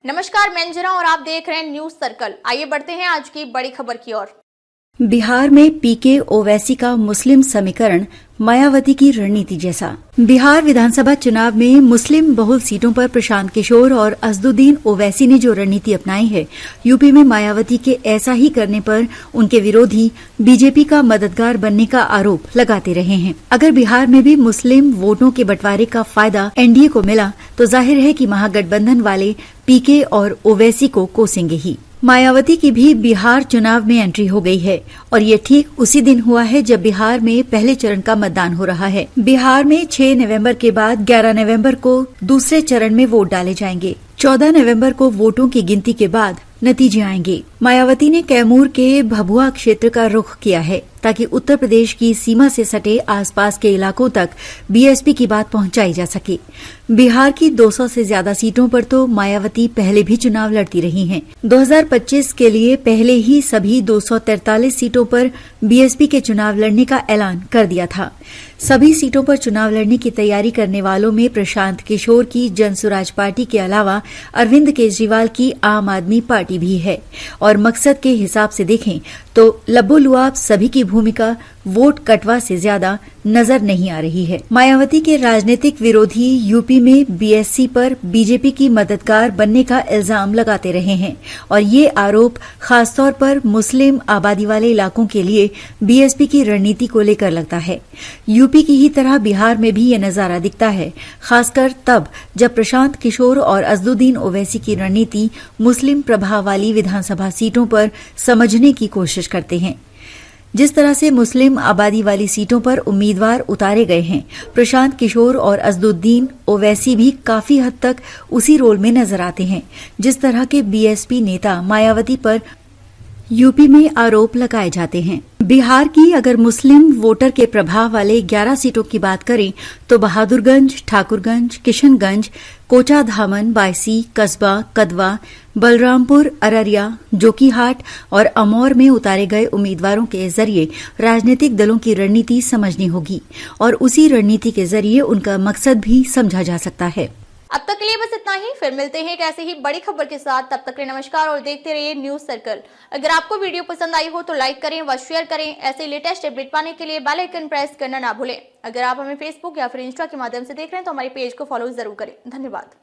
नमस्कार, मैं अंजना और आप देख रहे हैं न्यूज सर्कल। आइए बढ़ते हैं आज की बड़ी खबर की ओर। बिहार में पीके ओवैसी का मुस्लिम समीकरण मायावती की रणनीति जैसा। बिहार विधानसभा चुनाव में मुस्लिम बहुल सीटों पर प्रशांत किशोर और असदुद्दीन ओवैसी ने जो रणनीति अपनाई है, यूपी में मायावती के ऐसा ही करने पर उनके विरोधी बीजेपी का मददगार बनने का आरोप लगाते रहे हैं। अगर बिहार में भी मुस्लिम वोटों के बंटवारे का फायदा एनडीए को मिला तो जाहिर है कि महागठबंधन वाले पीके और ओवैसी को कोसेंगे ही। मायावती की भी बिहार चुनाव में एंट्री हो गई है और ये ठीक उसी दिन हुआ है जब बिहार में पहले चरण का मतदान हो रहा है। बिहार में 6 नवंबर के बाद 11 नवंबर को दूसरे चरण में वोट डाले जाएंगे। 14 नवंबर को वोटों की गिनती के बाद नतीजे आएंगे। मायावती ने कैमूर के भभुआ क्षेत्र का रुख किया है ताकि उत्तर प्रदेश की सीमा से सटे आसपास के इलाकों तक बीएसपी की बात पहुंचाई जा सके। बिहार की 200 से ज्यादा सीटों पर तो मायावती पहले भी चुनाव लड़ती रही हैं। 2025 के लिए पहले ही सभी 243 सीटों पर बीएसपी के चुनाव लड़ने का ऐलान कर दिया था। सभी सीटों पर चुनाव लड़ने की तैयारी करने वालों में प्रशांत किशोर की जनसुराज पार्टी के अलावा अरविंद केजरीवाल की आम आदमी पार्टी भी है। और मकसद के हिसाब से देखें तो लबोलुआब सभी की भूमिका वोट कटवा से ज्यादा नजर नहीं आ रही है। मायावती के राजनीतिक विरोधी यूपी में बीएससी पर बीजेपी की मददगार बनने का इल्जाम लगाते रहे हैं और ये आरोप खासतौर पर मुस्लिम आबादी वाले इलाकों के लिए बीएसपी की रणनीति को लेकर लगता है। यूपी की ही तरह बिहार में भी ये नजारा दिखता है, खासकर तब जब प्रशांत किशोर और असदुद्दीन ओवैसी की रणनीति मुस्लिम प्रभाव वाली विधानसभा सीटों पर समझने की कोशिश करते हैं। जिस तरह से मुस्लिम आबादी वाली सीटों पर उम्मीदवार उतारे गए हैं, प्रशांत किशोर और असदुद्दीन ओवैसी भी काफी हद तक उसी रोल में नजर आते हैं जिस तरह के बीएसपी नेता मायावती पर यूपी में आरोप लगाए जाते हैं। बिहार की अगर मुस्लिम वोटर के प्रभाव वाले 11 सीटों की बात करें तो बहादुरगंज, ठाकुरगंज, किशनगंज, कोचाधामन, बायसी, कस्बा, कदवा, बलरामपुर, अररिया, जोकीहाट और अमौर में उतारे गए उम्मीदवारों के जरिए राजनीतिक दलों की रणनीति समझनी होगी और उसी रणनीति के जरिए उनका मकसद भी समझा जा सकता है। अब तक के लिए बस इतना ही। फिर मिलते हैं एक ऐसे ही बड़ी खबर के साथ। तब तक के लिए नमस्कार और देखते रहिए न्यूज सर्कल। अगर आपको वीडियो पसंद आई हो तो लाइक करें व शेयर करें। ऐसे लेटेस्ट अपडेट पाने के लिए बेल आइकन प्रेस करना ना भूलें। अगर आप हमें फेसबुक या फिर इंस्टा के माध्यम से देख रहे हैं तो हमारे पेज को फॉलो जरूर करें। धन्यवाद।